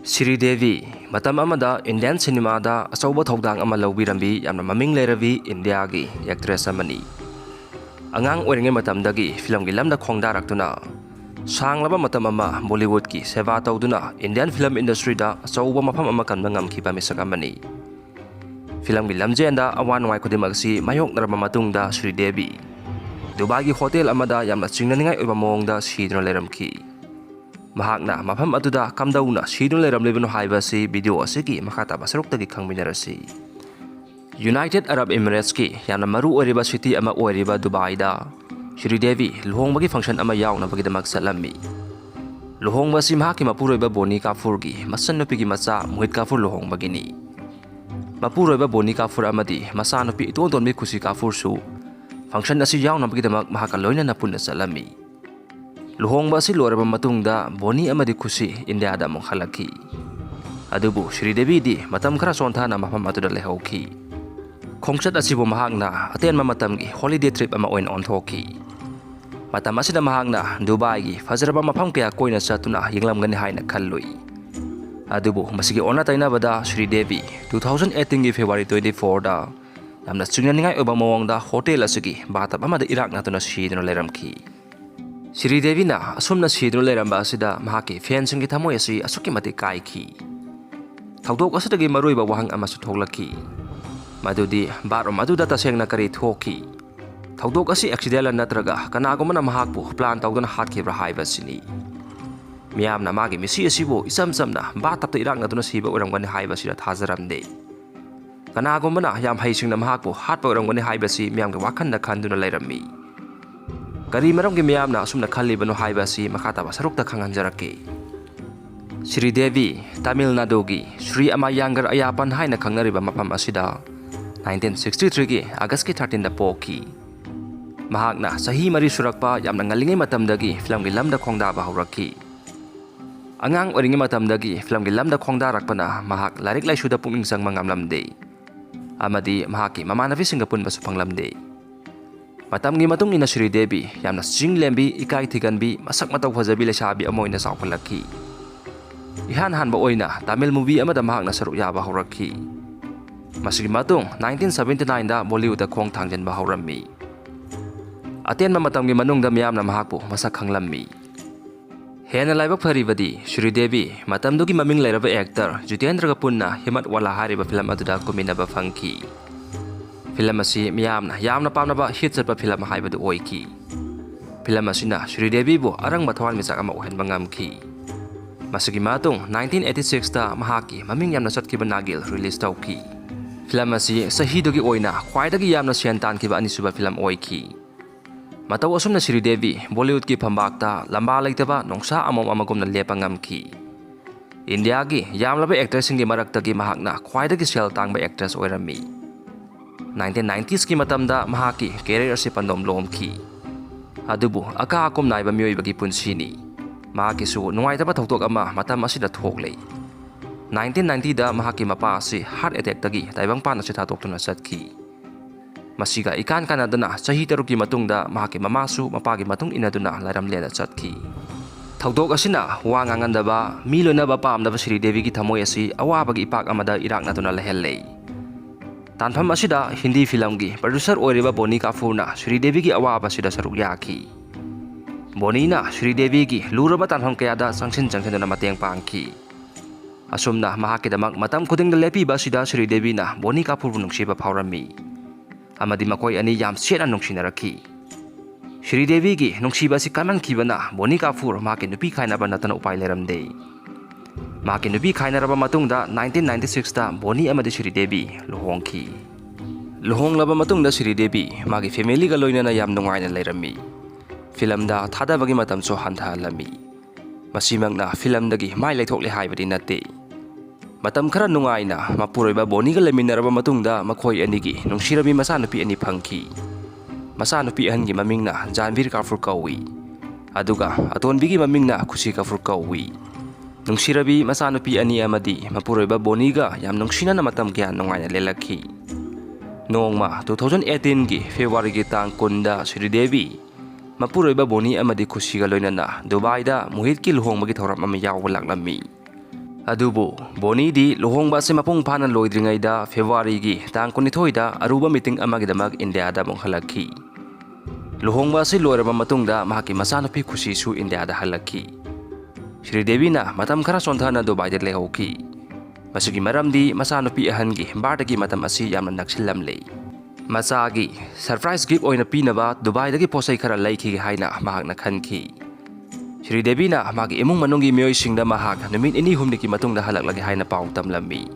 Sri Devi, matam amada Indian cinema da asauba thodang ama lawbirambi yamna maming leirabi India gi actress amani. Angang oiringe matamdagi film gi lamda khongdaraktuna sanglaba matam ama Bollywood ki seva tawduna Indian film industry da asauba mafam ama kanna ngamkhiba misak amani. Film gi lamjenda awan wai khudimagsi mayok narama matungda Sri Devi Dubai gi hotel amada yamna chingnaningai oiba mawngda siduna leiramki. Mahakna mafam aduda kamdauna sidun leiram lebino haibasi video asigi makata basarukdagi khangminarasi. United Arab Emirates ki yamna maru oiriba city ama oiriba Dubai da Sri Devi luhongbagi function ama yawnabagidamag salami. Luhongbasi mahaki mapuroiba Boni Kapoor gi masannupi gi macha Mohit Kapoor luhongbagini. Mapuroiba Boni Kapoor amadi masanupi itontonmi Khushi Kapoor su function asi yawnabagidamag mahaka loina napunna salami. Luhongba si loraba matungda Boni amadi Khushi India da mong halaki. Adubu Sri Devi di matam kara sontana mafam atuda lehauki. Khongsat asibu mahagna aten matam gi holiday trip ama oin on thoki. Matam asida mahagna Dubai gi fazraba mafam kaya koina satuna yinglam gani haina kallui. Adubu masigi ona taina bada Sri Devi 2018 gi February 24 da yamna chingnaningai oba mawangda hotel asigi bathtub amada irak natuna siduna leiramki. Sri Devi na asumna sidun leiramba asida mahaki fansing gi thamoi asi asuki mati kaiki. Thaudok asidagi maruiba wahang ama su thoglaki. Madudi barom aduda tasengna kari thoki. Thaudok asi accidental natraga kanagomana mahakpu plan tawduna hatkibra haiba sini. Miyamna magi misi asibo isam samna bathtub irang natuna siba oramgani haiba sida thajaramde. Kanagomana yam haisingna mahakpu hatpa oramgani haiba si miyamga wakhanna khanduna leirammi. Kari maram gi miyamna asumna khallibano haibasi makata basarukta khanganjarake. Sri Devi Tamil Nadu gi Sri ama Yangar ayapan haina khangnariba mapam asida 1963 gi August ki 13 da poki. Mahakna sahi mari surakpa yamna ngalingai matamdagi film gi lamda khongdaba hauraki. Angang oringi matamdagi film gi lamda khongdarakpana mahak larik laisuda punging sang mangamlamde. Amadi mahaki mamanavi singapun basu panglamde. Matamgi matung ina Sri Devi yamna jinglembi ikai thiganbi masak mataw fajabi lesabi amoina sawpalaki. Ihan hanba oina Tamil movie amada mahakna saruk yaba hauraki. Masigi matung 1979 da Bollywood da khong thangjanba haurammi. Aten matamgi manungda miyamna mahakpu masak khanglammi. Hena laibak pharibadi Sri Devi matamdugi maming leiraba actor Jitendra Kapunna himat wala hariba film aduda kuminaba fangki. Film asi miyamna yamna pamnaba hit satpa film haibadu oiki. Film asina Sri Devi bo arang mathwan misak ama ohenba ngamki. Masigi matung 1986 da mahaki maming yamna satkiba nagil release tawki. Film asi sahidogi oina khwaidagi yamna siantan kiba anisuba film oiki. Mataw asumna Sri Devi Bollywood ki phambakta lamba leitaba nongsa amom amagomna lepa ngamki. India gi yamlaba actress singi maraktagi mahakna khwaidagi sel tangba actress oirami. 1990s ki matamda mahaki career si pandom lomki. Adubu aka akom naiba miyoibagi punsini. Mahaki su nungaitaba thoktok ama matam asida thoklei. 1990 da mahaki mapa si heart attack tagi taibang pana si thatoktuna satki. Masiga ikan kanadana sahi taruki matungda mahaki mamasu mapagi matung inaduna lairamlena satki. Thoktok asina wangangandaba milonaba pamdaba Sri Devi ki thamoi asi awabagi ipak amada irak natuna lehellei. Tanfam asida Hindi film gi producer oiriba Boni Kapoor na Sri Devi gi awaba sida saruk yaki. Boni na Sri Devi gi luraba tanfam kayada sangsin na mateng pangki. Asumna mahakidamak matam khudingda lepi ba sida Sri Devi na Boni Kapoor nungsiba phaurammi. Amadi makoi ani yam sena nungsinaraki. Sri Devi gi nungsiba si kaman kibana Boni Kapoor mahaki nupi khainaba natana upai leramde. Mahaki nupi khainaraba matungda 1996 da Boni amadi Sri Devi luhongki. Luhonglaba matungda Sri Devi magi family ga loinana yam nungaina leirammi. Film da thadabagi matam so hanthalami. Masimangna film dagi mai leithokle haibadi natte. Matam khara nungaina mapuroiba Boni ga leminaraba matungda makhoi anigi nungsirabi masanupi ani phangki. Masanupi ahangi mamingna Janveer Kapoor kawi. Aduga atonbigi mamingna Khushi Kapoor kawi. Nungsirabi masanupi ani amadi mapuroiba Boni ga yam nungsina na matam kya nungaina lelaki. Nongma 2018 gi February gi tang kunda Sri Devi mapuroiba Boni amadi Khushi ga loinana Dubai da Mohit ki luhongbagi thoram ama yawba laklammi. Adubu Boni di luhongba si mapung panan loidringaida February gi tang kunithoida aruba meeting amagidamag India da monghalaki. Luhongba si loiraba matungda mahaki masanapi khushi su India da halaki. Sri Devi na matam khara sonthana Dubai da lehoki. Masigi maramdi masanapi ahangi bardagi matam asi yamna naksillam lei. Masagi surprise gift oina pinaba Dubai dagi posai khara laiki haina mahakna khanki. Sri Devi na magi imung manungi miyoi singda mahak numit ini humniki matungda halaklagi haina pau tamlammi.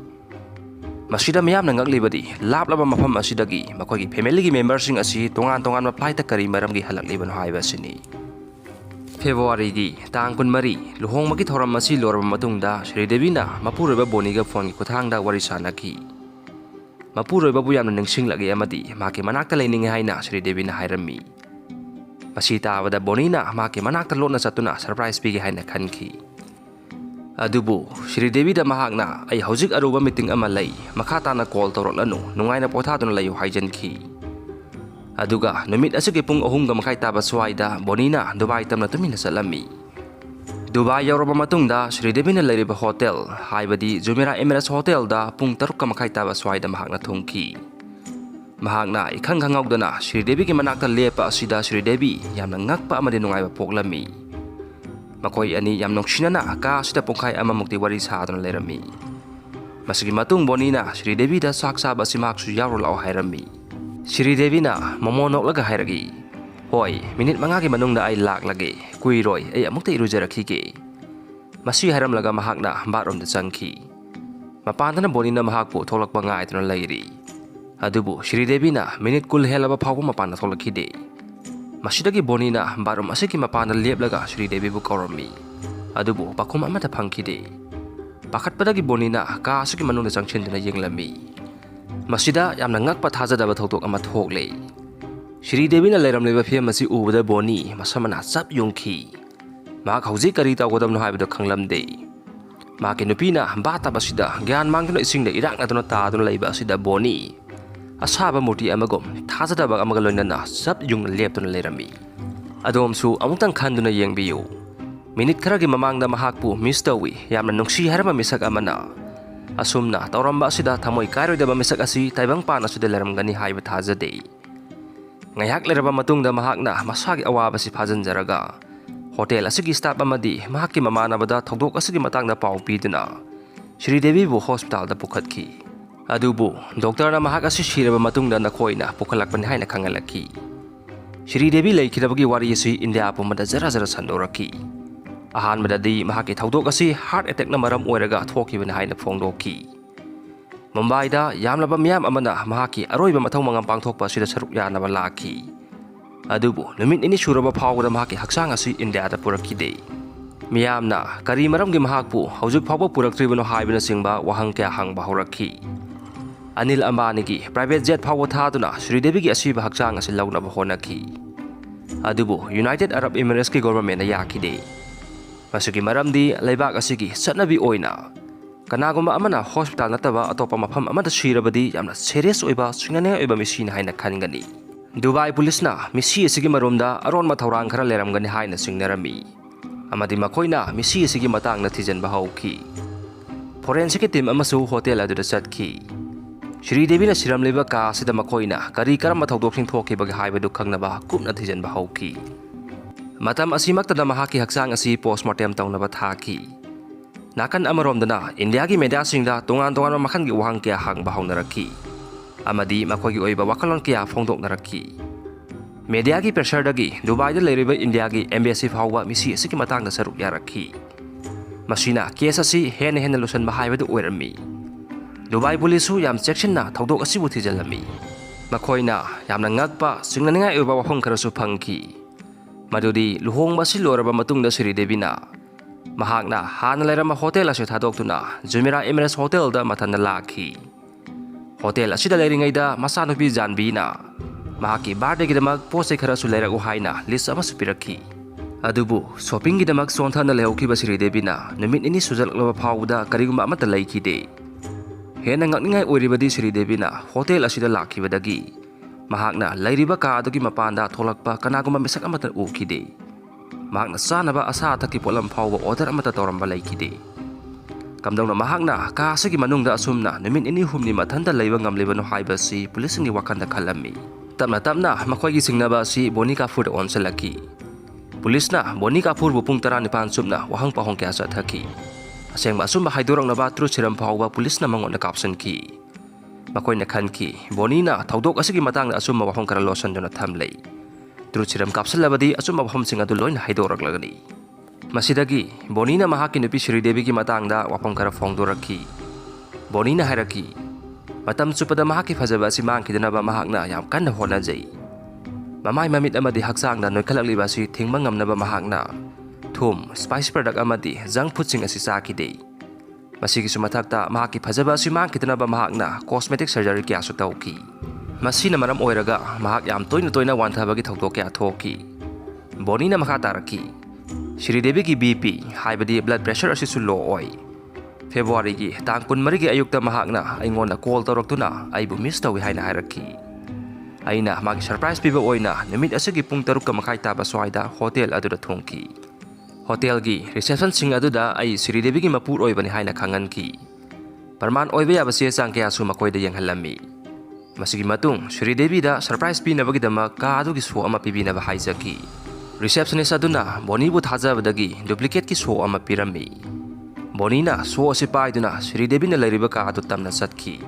Masida miyam na ngaglibadi laplaba mafam asidagi makogi family gi members sing asi tongan flight kari maramgi halakliban haiba sini. February gi tang kun mari luhong magi thoram masi lorba matungda Sri Devi na mapureba boniga phone gi kuthangda wari sanaki. Mapureba bu yamna ningsinglagi amadi maki manakta leiningi haina Sri Devi na hairammi. Masita wada bonina maki manakta lona satuna surprise pigi haina khanki. Adubu Sri Devi da mahakna ay hojik aruba meeting ama lay makata na call torolanu nungaina pothaduna layu haijanki. Aduga numit asigi pung ohumga makai taba swaida bonina Dubai tamna tumina salami. Dubai yawraba matungda Sri Devi na layriba hotel haibadi Jumeirah Emirates Hotel da pung tarukka makai taba swaida mahakna thungki. Mahakna ikhang khangawdana Sri Devi ki manakta lepa asida Sri Devi yamna ngakpa amadi nungaiba poklami. Makoi ani yam nongsinana ka asida pungkai ama mukti wari saaduna lerami. Masigi matung bonina Sri Devi da saksa basi maksu yawro lao hairami. Sri Devi na mamonok laga hairagi. Hoi minit mangagi manungda ay lak lagi kuiroi ay amukta irujarakhi ke. Masi hairam laga mahakna barom da changki. Mapantana bonina mahakpu tholakpa ngai tuna lairi. Adubu Sri Devi na minit kul helaba phawba mapana tholakide. Masidagi bonina barum asiki mapana leplaga Sri Devi bu korami. Adubu pakum amata phangkide. Pakhatpadagi bonina ka asiki manungda changchenduna yenglami. Masida yamna ngakpa thajadaba thoktok ama thoklei. Sri Devi na leiramleba phiam asi ubada boni masamana chap yongki. Ma khauji kari tawgodamno haibado khanglamde. Ma ke nupina bata basida gyan mangduna isingda irakna tuna taduna leiba asida boni. Asaba murti amagom thajadaba amaga loinana sab yung leptuna lerami. Adomsu amutang khanduna yengbiyu. Minit kharagi mamangda mahakpu miss tawi yamna nungsi harama misak amana. Asumna tawramba asida thamoi kairoidaba misak asi taibang pana asida leramgani haiba thajade. Ngayak leraba matungda mahakna masagi awaba si phajanjaraga. Hotel asigi staff amadi mahakki mamanabada thogdok asigi matangda pau piduna Sri Devi bu hospital da pukhatki. Adubu doctor na mahak asi siraba matungda nakhoina pukhalakpani haina khangalaki. Sri Devi leikidabagi wari asi India pumada zara sandoraki. Ahanmadadi mahaki thogdok asi heart attack na maram oiraga thokibana haina phongdoki. Mumbai da yamlaba miyam amana mahaki aroiba mathau mangam pangthokpa sida saruk yanaba laki. Adubu numit ini suraba phawda mahaki haksang asi India da purakide. Miyamna kari maramgi mahakpu haujuk phawba puraktribano haibana singba wahang kya hangba horaki. Anil Ambani ki private jet phawba thaduna Sri Devi gi asiba haksang asi launaba honaki. Adubu United Arab Emirates ki government na yakide. Masugi maramdi laibak asigi satnabi oina. Kanagumba amana hospital nataba atopa mafam amada sirabadi yamna serious oiba singnane oiba machine haina khangani. Dubai police na misi asigi marumda aron mathawrang khara leramgani haina singnarami. Amadi makoina misi asigi matang na thijanba hauki. Forensic team amasu hotel adu da chatki. Sri Devi na siramleba ka sida makoina kari karam mathawdok sing thoki bagi haibadu khangnaba kupna thijanba hauki. Matam asimakta da mahaki haksang asi postmortem tawnaba thaki. Nakan amaromdana India gi media singda tongan makhan gi wahang kya hangba haunaraki. Amadi makogi oiba wakalon kya phongdok naraki. Media gi pressure dagi Dubai da leiriba India gi embassy phawwa misi asiki matangda saruk yaraki. Masina case asi hen lusan bahaibadu oirami. Dubai police hu yam section na thawdok asibu thijalami. Makoina yamna ngakpa singnanenga oiba wafong kharasu phangki. Madudi luhong basi loraba matungda Sri Devi na mahakna hana lerama hotel asu thadoktuna Jumeirah Emirates Hotel da mathana lakhi. Hotel asida leiringaida masanupi janbi na mahaki birthday gidamak posai kharasu leiragu haina list ama supirakhi. Adubu shopping gidamak sonthana lehokhiba Sri Devi na numit ini sujalakloba phawda kariguma amata leikhide. Hena ngakningai oiribadi Sri Devi na hotel asida lakhibadagi mahakna leiriba ka adugi mapanda tholakpa kanaguma misak amata ukhide. Mahakna sanaba asa thaki polam phawba order amata toramba laikide. Kamdongna mahakna ka asigi manungda asumna numit ini humni mathanda leiba ngamlebano haibasi pulisingni wakanda khalami. Tapna makoigi singnaba si Boni Kapoor onselaki. Pulisna Boni Kapoor bu pung 19 subna wahang pahong kya sathaki. Asengba asumba haidorangna tru chiram phawba pulisna mangona kapsanki. Makoina khanki Boni na thaudok asigi matangna asumma wahang kara losan dona thamlei. Tru chiram kapsalabadi asumma waham singa du loina haidoraklagani. Masidagi Boni na mahaki nupi Sri Devi ki matangda wapam kara phongdoraki. Boni na hairaki matam chupada mahaki phajaba si mangkidanaba mahakna yam kanna honajai. Mamai mamit amadi haksangda noikhalagliba si thingba ngamnaba mahakna thum spice product amadi junk food sing asi sakide. Masigi sumathakta mahaki phajaba si mangkidanaba mahakna cosmetic surgery kya su tauki. Masina maram oiraga mahak yam toina wanthabagi thokdok kya thoki. Boni na makha taraki Sri Devi ki BP haibadi blood pressure asisu low oi. February ki tang kun marigi ayukta mahakna aingonda call tawraktuna aibu miss tawi haina hairaki. Aina magi surprise piba oina numit asigi pung 3 ka makai taba swaida hotel aduda thongki. Hotel gi reception sing aduda ai Sri Devi ki mapur oibani haina khangan ki. Parman oiba yabase sangkya su makoida yenghalami. Masigi matung Sri Devi da surprise pi nabagi dama ka adu gi so ama pibi na haizaki. Receptionist aduna Boni bu thajabadagi duplicate ki show ama pirami. Boni na show asi paiduna Sri Devi na lairiba ka adu tamna satki.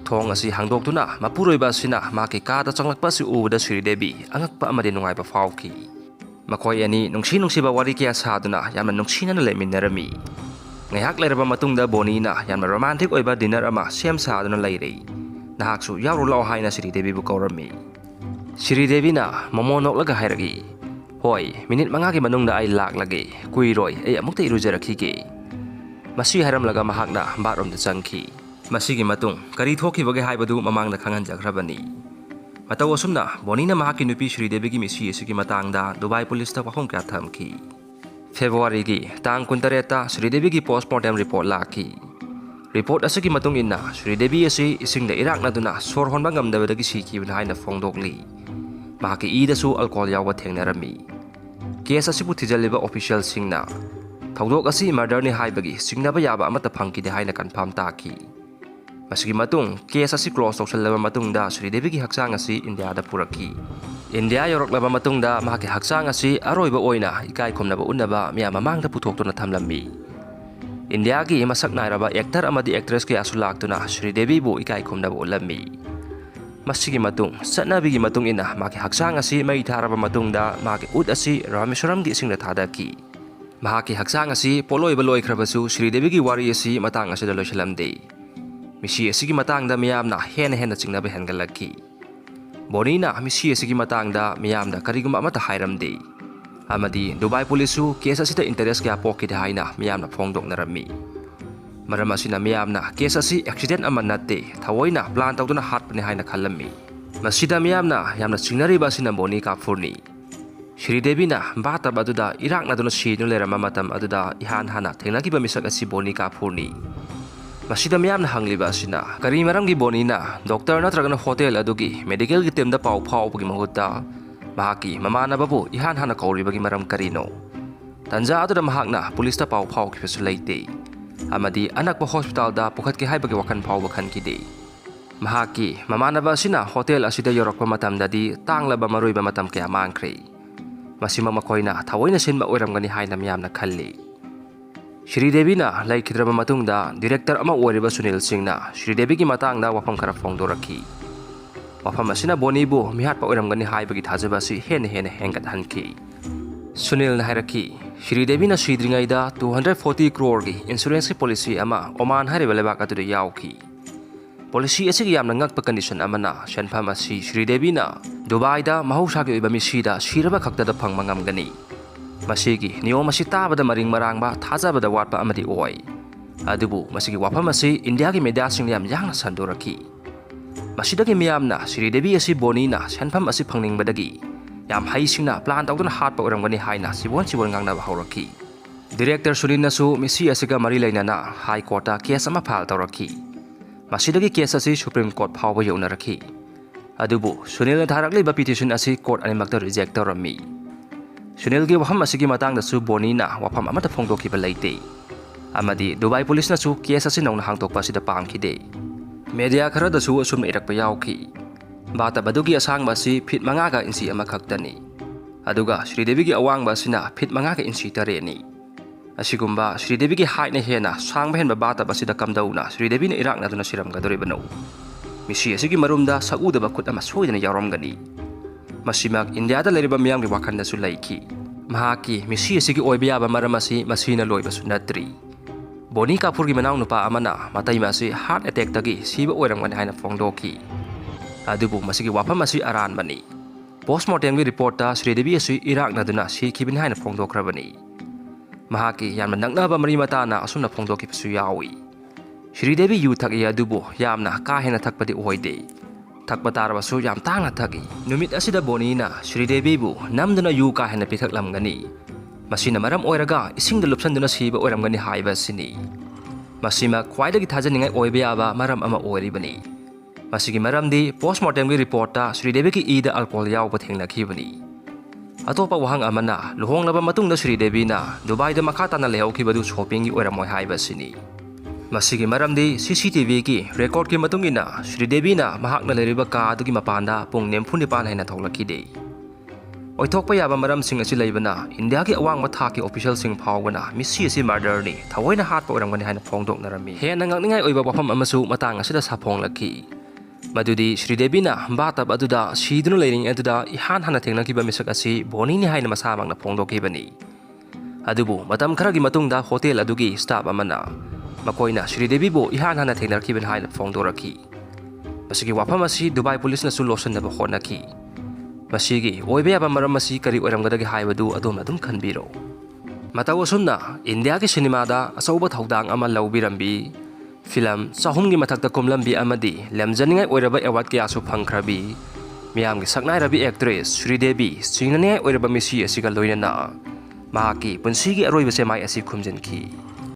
Thong asi hangdoktuna mapuroiba sina maki ka da changlakpa si uda Sri Devi angakpa amadi nungaiba phawki. Makoi ani nungsi ba wari kya saduna yamna nungsina na leminarami. Ngayhak lairaba matungda Boni na yamna romantic oiba dinner ama sem saduna lairei. Nahaksu yawro law haina Sri Devi bu kaurami. Sri Devi na momonok laga hairagi. Hoi, minit mangaki manungda ay lak lagi, kuiroy ay amukta irujarakhi ke. Masi haram laga mahakna barom da changki. Masigi matung kari thoki bage haibadu mamangda khangan jagrabani. Mataw asumna Boni na mahaki nupi Sri Devi ki misi asigi matangda Dubai police ta wahong kya thamki. February ki tang 13 Sri Devi ki postmortem report laki. Report asigi matung inna Sri Devi asi isingda irak na duna sor honba ngamdabadagi siki bina haina phongdokli. Mahaki ida su alcohol yawa thengnarami. Case asibu thijaliba official singna thaudok asi murder ni haibagi singnaba yaba amata phangki de haina confirm taki. Masigi matung case asi close tawsalaba matungda Sri Devi ki haksang asi India da puraki. India yoroklaba matungda mahaki haksang asi aroiba oina ikai khomnaba unnaba miya mamangda puthokduna thamlami. India ki masak nairaba actor amadi actress ki asulaktuna Sri Devi bu ikai khomnaba ulami. Masigi matung satnabigi matung ina maki haksang asi mai tharaba matungda maki ud asi Rameswaram gi singna thadaki. Mahaki haksang asi poloiba loikhrabasu Sri Devi gi wari asi matang asida loisalamde. Misi asigi matangda miyamna hena chingnaba hengalaki. Boni na misi asigi matangda miyamda kariguma amata hairamde. Amadi Dubai polisu case asida interest kya pokid haina miyamna phongdoknarami. Maram asina miyamna case asi accident ama natte thawoina plan tawduna hatpani haina khalami. Masida miyamna yamna chingnariba asina Boni Kapoor ni. Sri Devi na bathtub aduda irak na duna sinu lerama matam aduda ihan hana thengnakiba misak asi Boni Kapoor ni. Masida miyamna hangliba asina kari maramgi Boni na doctor natragana hotel adugi medical gi temda pau phawbagi mahutta mahaki mamana babu ihan hana kauribagi maram karino. Tanja aduda mahakna police ta pau phawki fesu leite. Amadi anak pa hospital da pukhat ki haibagi wakan phawba khanki de. Mahaki mamanaba sina hotel asida yorokpa matam dadi tanglaba maruiba matam kaya mangkre. Masima makoina thawoina sinba oiramgani haina miyamna khalli. Sri Devi na laikhidraba matungda director ama oiriba Sunil Singh na Sri Devi ki matangda wafam kara phongdoraki. Wafam asina Boni bu mihat pa oiramgani haibagi thajaba si hena hengat hanki. Sunil na hairaki Sri Devi na sidringaida 240 crore gi insurance ki policy ama Oman hariba lebak atuda yauki. Policy asigi yamna ngakpa condition amana shenpham asi Sri Devi na Dubai da mahausa ki oiba misida siraba khakta da phangmangamgani. Masigi niyom asi tabada maring marangba thajabada watpa amadi oi. Adubu masigi wafam asi India ki media singni yam yangna sandoraki. Masidagi miyamna Sri Devi asi Boni na shenpham asi phangningbadagi yam hai singna plan tawduna hatpa oramgani haina sibon ngangna bahoraki. Director Sunil nasu misi asiga mari lainana High Court ta case ama file tawraki. Masidagi case asi Supreme Court phawba yaunaraki. Adubu Sunil na tharakliba petition asi court animakta reject tawrami. Sunil gi waham asigi matangda su Boni na wafam amata phongdokiba leite. amadi Dubai police na su case asi nong hangtokpa sida pamkhide media khara da su asum irakpa yauki bathtub adugi asangba si feet 5 ga inchi ama khaktani aduga Sri Devi gi awangba sina feet 5 ga inchi tareni asigumba Sri Devi gi height na hena sangba henba bathtub asida kamdauna Sri Devi na irak na duna siram gadoribano misi asigi marumda saudaba khut ama soidana yaramgani masimak India da leriba miyam gi wakhanda su laiki mahaki misi asigi oiba yaba maramasi masina loiba su natri Boni Kapur gi manaw nupa amana matai masi heart attack tagi siba oiramgani haina phongdoki adubu masigi wapam masi aran bani postmortem gi report ta Sri Devi asi irak na duna si khibin haina phongdokrabani mahaki yanma naknaba mari mata na asuna phongdoki psu yawi Sri Devi yu thaki adubu yamna ka hena thakpadi oide thakpa tarabasu yam tangna thaki numit asida Boni na Sri Devi bu namduna yu ka hena pithaklamgani masina maram oiraga isingda lupsanduna siba oiramgani haiba sini masima khwaidagi thajaningai oiba yaba maram ama oiribani masigi maramdi postmortem gi report ta Sri Devi ki ida alcohol yaw pathengna khibani atopa wahang amana luhonglaba matungda Sri Devi na Dubai da makha tana lehokibadu shopping gi oiramoi haiba sini masigi maramdi CCTV ki record ki matungina Sri Devi na mahakna leriba ka adugi mapanda pung nemphunipan haina thoklakide oithokpa yaba maram sing asi leibana India ki awang matha ki official sing phawgana misi asi murder ni thawoina hatpa oramgani haina phongdoknarami hena ngakningai oiba wafam amasu matang asida saphonglaki madudi Sri Devi na bathtub aduda sidunu leiring aduda ihan hana thengnakiba misak asi Boni ni haina masamangna phongdokibani adubu matam kharagi matungda hotel adugi staff amana makoina Sri Devi bo ihan hana thengnarkiben haina phongdoraki masigi wafam asi Dubai police na su losan na bahonaki masigi oibe yaba maram masi kari oiramgadagi haibadu adom khanbiro mataw asumna India ki cinema da asauba thodang ama laubirambi film sahum gi mathakta komlambi amadi lemjaningai oiraba award ki asu phangkhrabi miyam gi saknai rabi actress Sri Devi singnane oiraba misi asiga loinana mahaki punsigi aroiba semai asi khumjinki